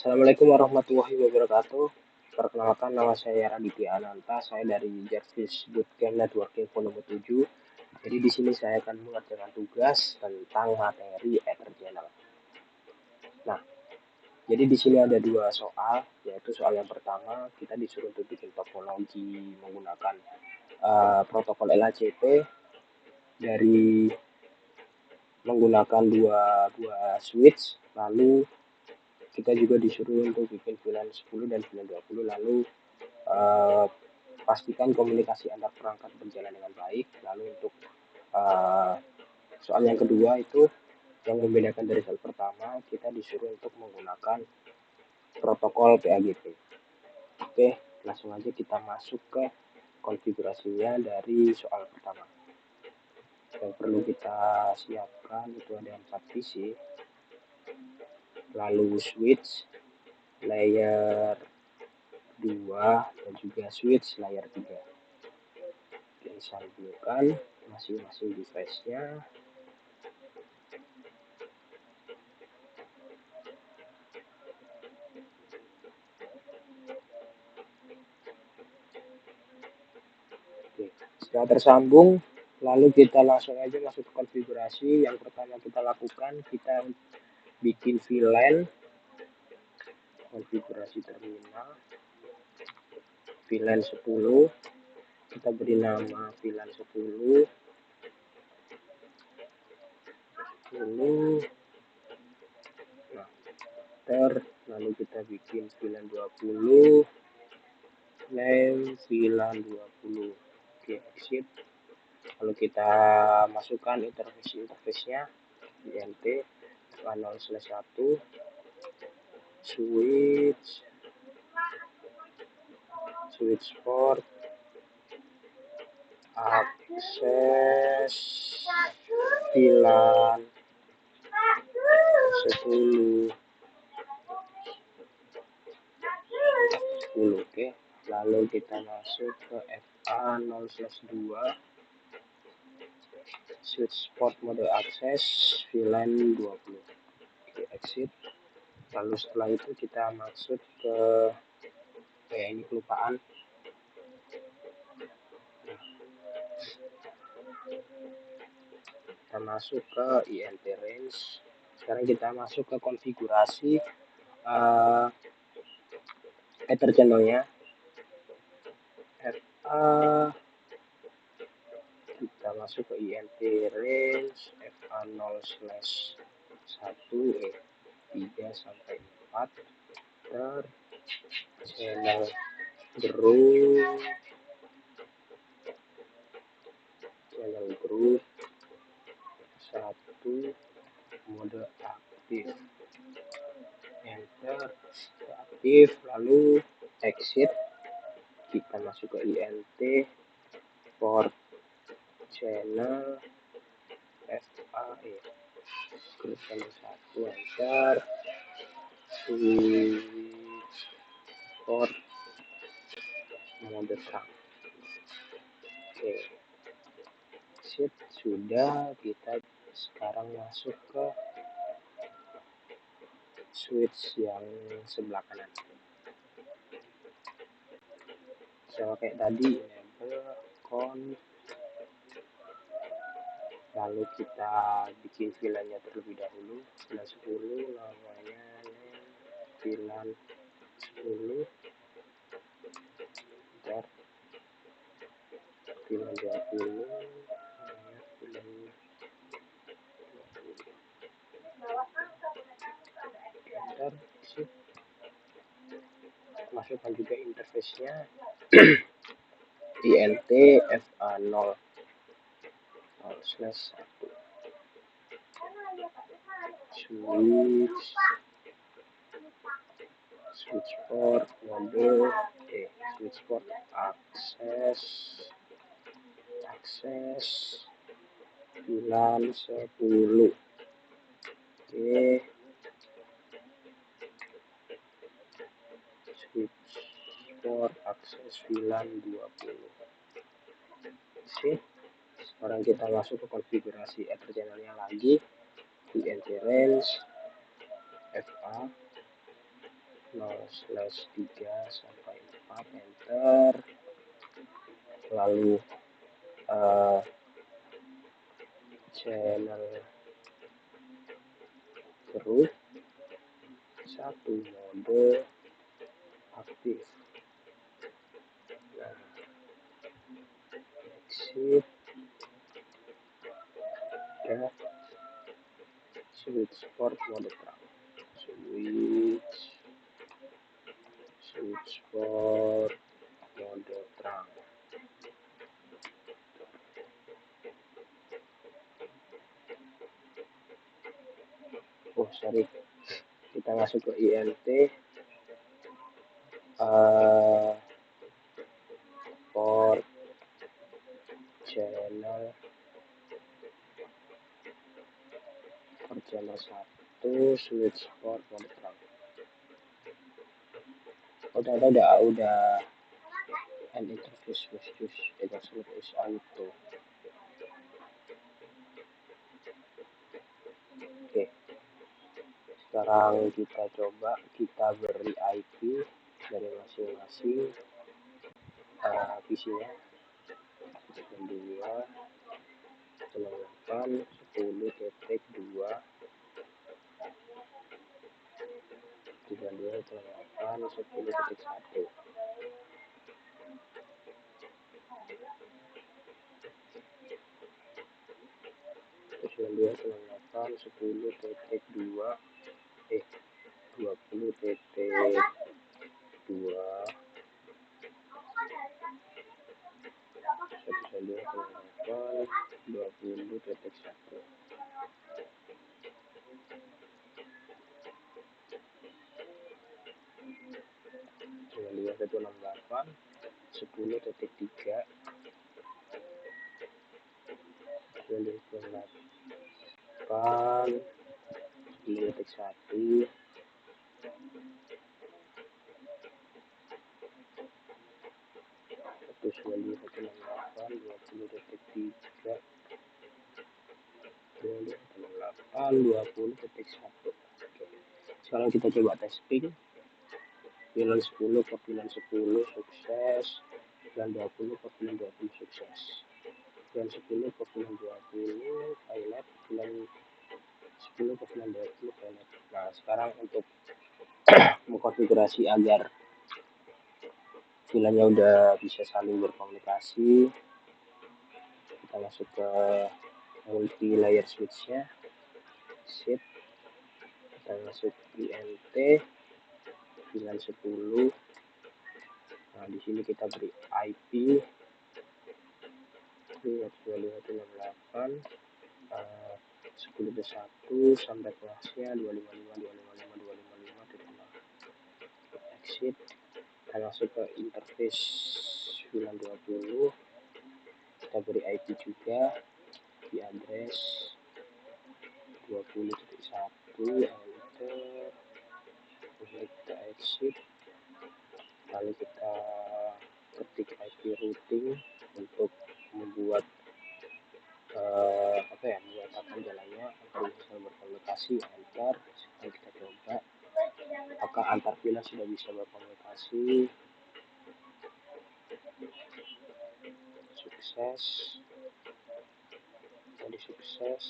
Assalamualaikum warahmatullahi wabarakatuh. Perkenalkan, nama saya Raditya Ananta. Saya dari Jarvis Bootcamp Networking volume 7. Jadi di sini saya akan mengerjakan tugas tentang materi Ether Channel. Nah, jadi di sini ada dua soal, yaitu soal yang pertama kita disuruh untuk bikin topologi menggunakan protokol LHCP dari menggunakan dua buah switch, lalu kita juga disuruh untuk bikin VLAN 10 dan VLAN 20, lalu pastikan komunikasi antar perangkat berjalan dengan baik. Lalu untuk soal yang kedua itu yang membedakan dari soal pertama, kita disuruh untuk menggunakan protokol PAGP. Oke, langsung aja kita masuk ke konfigurasinya dari soal pertama. Yang perlu kita siapkan itu ada 4 PC, lalu switch layer 2 dan juga switch layer 3. Kita sampaikan masing-masing device-nya. Oke, setelah tersambung, lalu kita langsung aja masuk ke konfigurasi. Yang pertama kita lakukan, kita bikin VLAN, konfigurasi terminal, VLAN 10, kita beri nama VLAN 10, nah, lalu kita bikin VLAN 20, name VLAN 20. Oke, exit. Lalu kita masukkan interface-nya INT 0/1 switch port akses VLAN 10. Oke, lalu kita masuk ke FA0/2 switch port mode akses VLAN 20. Oke, exit. Lalu setelah itu kita masuk ke ini kelupaan, kita masuk ke INT range. Sekarang kita masuk ke konfigurasi Ether channelnya. FA, kita masuk ke INT range FA0/1 3 sampai 4 ter channel group 1 mode aktif, enter aktif, lalu exit. Kita masuk ke INT port channel FAE group channel 1, enter switch port mode terang. Oke, exit. Sudah, kita sekarang masuk ke switch yang sebelah kanan. Sama kayak tadi, enable conf, lalu kita bikin VLAN-nya terlebih dahulu. VLAN 10 namanya VLAN 10, ntar VLAN 20, ntar masukkan juga interface-nya INT FA0/1 switch port mode switch port akses VLAN 10. Oke, switch port akses VLAN 20. Oke, sekarang kita masuk ke konfigurasi Ether channelnya lagi, INT range FA 0/3 sampai 4 enter, lalu channel group 1 mode aktif. Nah, exit dan switch port mode terang, switch port mode terang. Oh sorry, kita masuk ke INT, port channel 1 switch port mode terang. Udah and interface was used, the password is auto. Oke, sekarang kita coba kita beri IP dari masing-masing PC-nya. 92.10.2 32.8.10.1. Terus 92.10.2 20.2 20.1. Dengan 2168 10.3 20.8 10.1 terus 2168 20.3 20.8 20.1. Sekarang kita coba testing. VLAN 10 ke VLAN 10 sukses, VLAN 20 ke VLAN 20 sukses, VLAN 10 ke VLAN 20 pilot, VLAN 10 ke VLAN 20 pilot. Nah sekarang untuk mengkonfigurasi agar VLAN-nya udah bisa saling berkomunikasi, kita masuk ke multi layer switch-nya, shift, kita masuk INT VLAN 10. Nah di sini kita beri IP 22.68 10.1 sampai kelasnya 255.255.255.0. Exit, kita masuk ke interface VLAN 20, kita beri IP juga di address 20.1 enter, kita exit, lalu kita ketik IP routing untuk membuat membuat jalannya agar bisa berkomunikasi antar. Sekarang kita coba apakah antar VLAN sudah bisa berkomunikasi. Sukses, tadi sukses.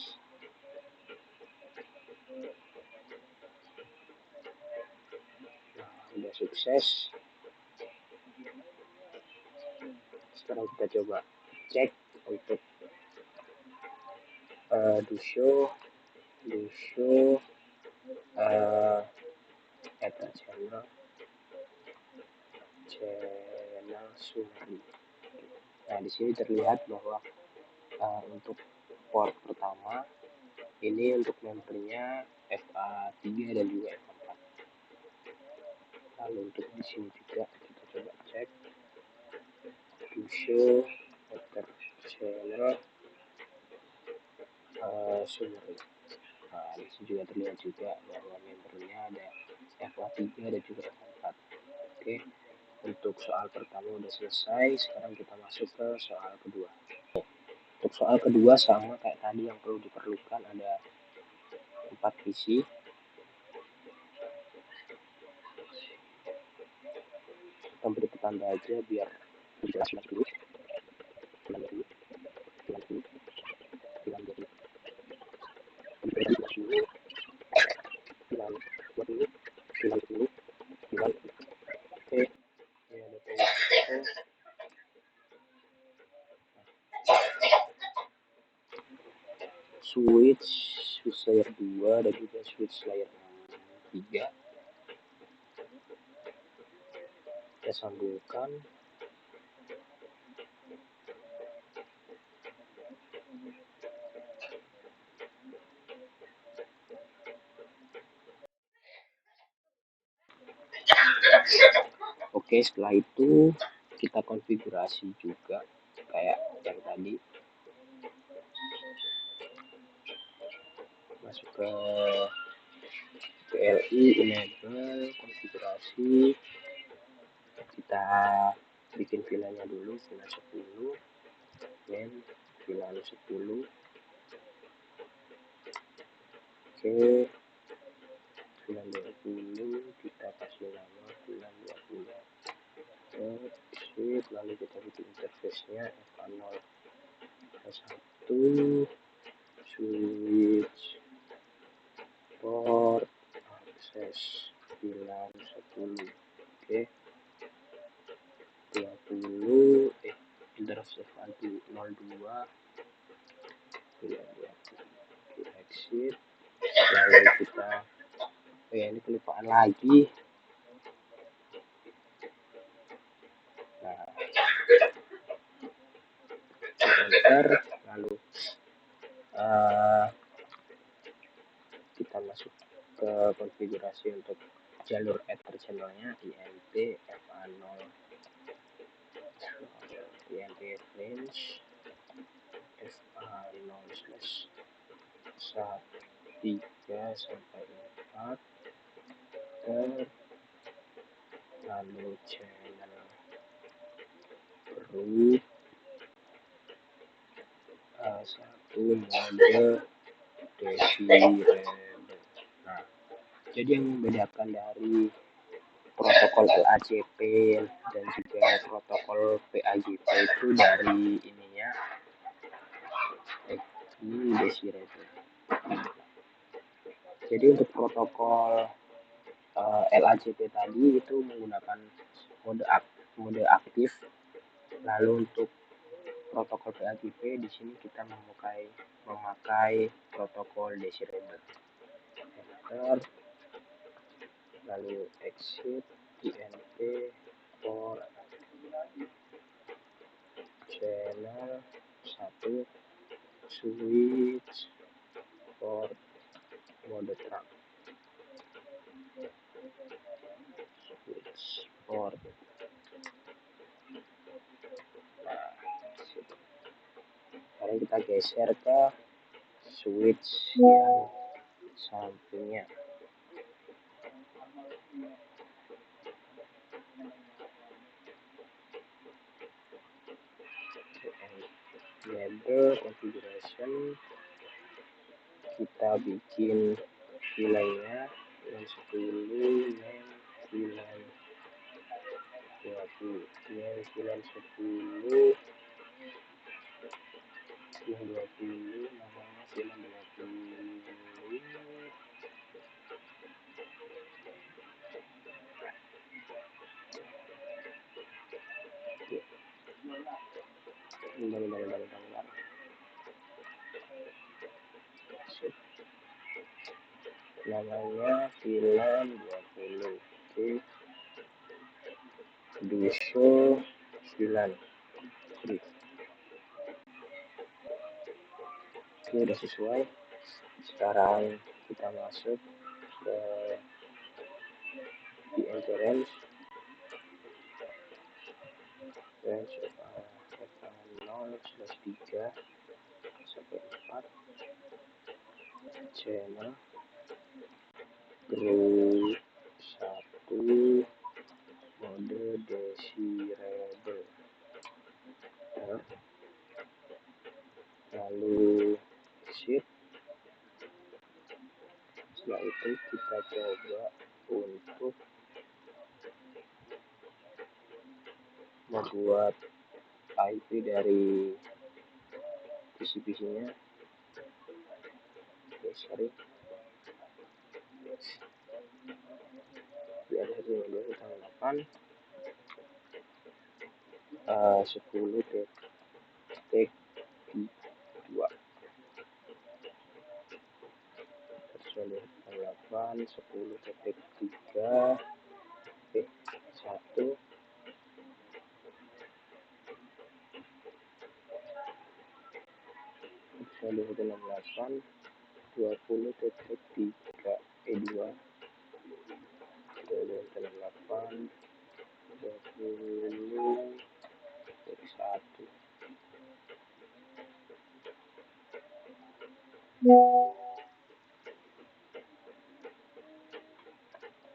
Nah, udah sukses. Sekarang kita coba cek untuk do show data channel summary. Nah di sini terlihat bahwa untuk port pertama ini untuk membernya FA3 dan juga FA4. Lalu untuk di sini juga kita coba cek to show data channel summary. Nah, di sini juga terlihat juga bahwa membernya ada FA3 dan juga FA4. Oke, untuk soal pertama udah selesai. Sekarang kita masuk ke soal kedua. Untuk soal kedua sama kayak tadi, yang perlu diperlukan ada 4 PC. tambah aja biar jelas dulu. 90, 90, oke, ya udah switch layer 2 dan juga switch layer 3 kita sambungkan. Oke, setelah itu kita konfigurasi juga kayak yang tadi, masuk ke PLI enable konfigurasi, kita bikin VLAN-nya dulu, VLAN 10 dan VLAN 10. Oke, VLAN 20 kita kasih nama VLAN 20. Exit, lalu kita bikin interface-nya F0 1 switch port akses VLAN 10. Oke, 20 interface 02 VLAN 20. Exit, lalu kita ini kelupaan lagi. Nah, enter, lalu kita masuk ke konfigurasi untuk jalur ether channelnya INT FA0 INT range FA0/3 sampai 4 lalu channel group 1 mode desirable. Nah, jadi yang membedakan dari protokol LACP dan juga protokol PAGP itu dari ininya, ini desirable. Jadi untuk protokol LACP tadi itu menggunakan mode aktif, lalu untuk protokol PAGP di sini kita memakai protokol desirable. Enter, lalu exit INT for channel 1 switch port mode trunk switch port. Nah, sekarang kita geser ke switch yang sampingnya. Enable configuration, kita bikin VLAN-nya yang 10 dan VLAN 20. Yang VLAN 10 yang 20 namanya VLAN 20. Bentar. Namanya VLAN 20. Oke, Duso VLAN. Oke, udah sesuai. Sekarang kita masuk ke INT range F0/3 sampai 4 channel group 1 mode desirable. Lalu shift, setelah itu kita coba untuk buat IP dari PC-nya. Sorry, biar 128 10 titik 2 128 10 titik 3 titik 1 128 20 titik 3 2 128 20 titik 1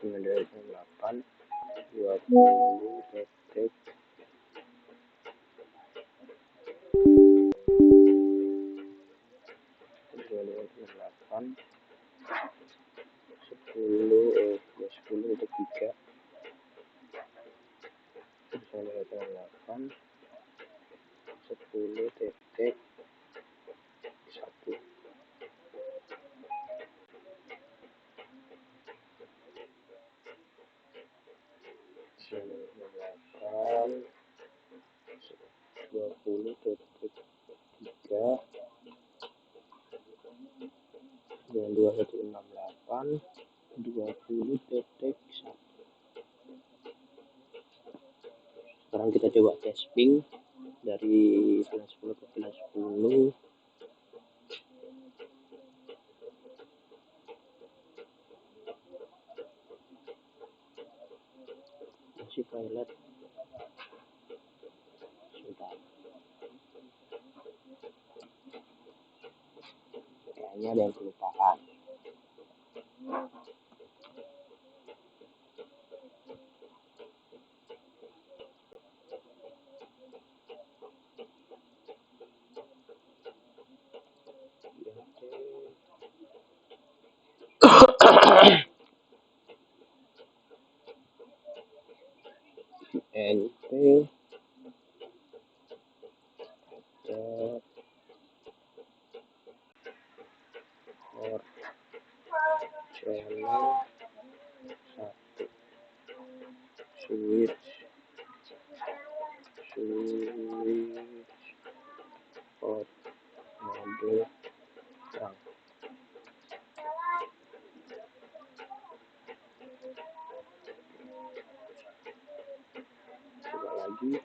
928 20 titik 928 10 titik 3 928 10 titik 1 928 20 titik 3 2168 20 titik 1. Sekarang kita coba testing dari VLAN 10 ke VLAN 10. Masih toilet, sebentar, kayaknya ada yang kelupaan. NT for channel 1 switch for mode terang. Coba lagi,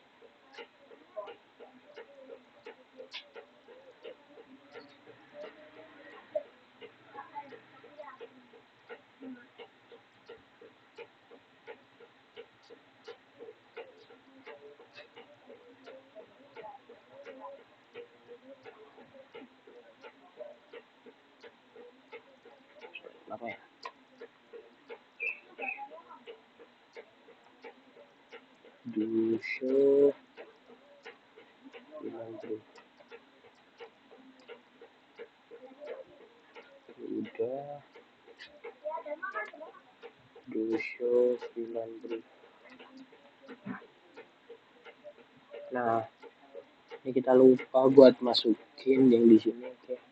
kenapa ya? Do show bilang udah do show bilang. Nah, ini kita lupa buat masukin yang di sini. Oke,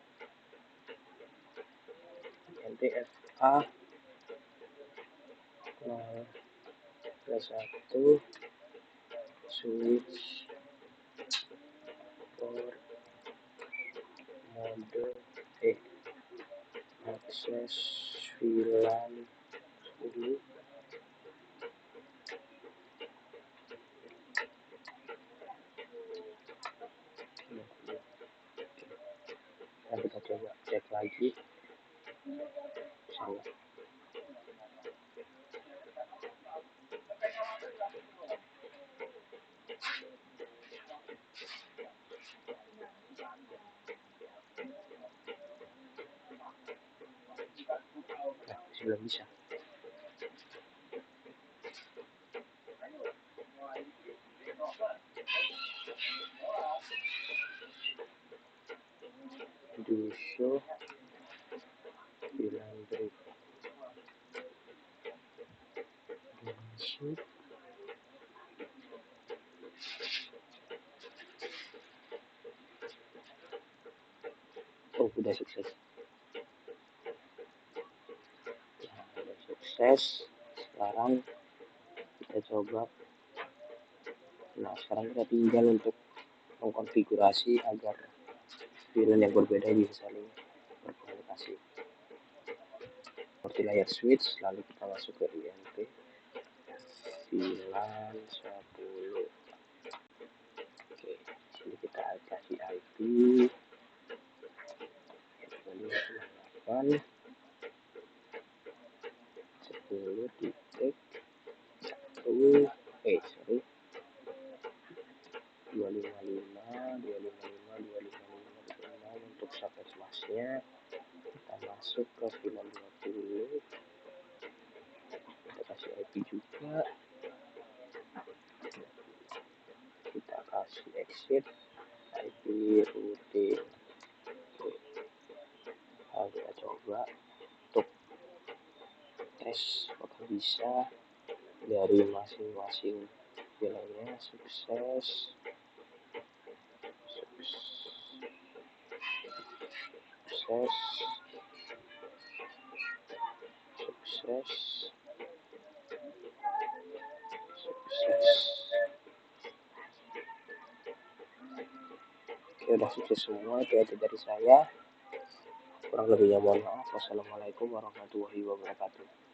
NTFA plus 1 switch for mode akses VLAN 10. Nah, kita coba cek lagi. Salah. Nah, belum bisa. Do show VLAN break. udah sukses. Nah, udah sukses. Sekarang kita coba. Nah, sekarang kita tinggal untuk mengkonfigurasi agar VLAN yang berbeda bisa saling berkomunikasi. Seperti layar switch, lalu kita masuk ke INT VLAN 10. Oke, sini kita kasih IP 10 titik 255 untuk subnet masnya. Kita masuk ke VLAN 20, kita kasih IP juga, kita kasih exit IP routing. Nah, kita coba untuk tes apakah bisa dari masing-masing VLAN-nya. Sukses, sukses, sukses, sukses. Oke, udah sukses semua. Itu dari saya. Kurang lebihnya mohon maaf. Wassalamualaikum warahmatullahi wabarakatuh.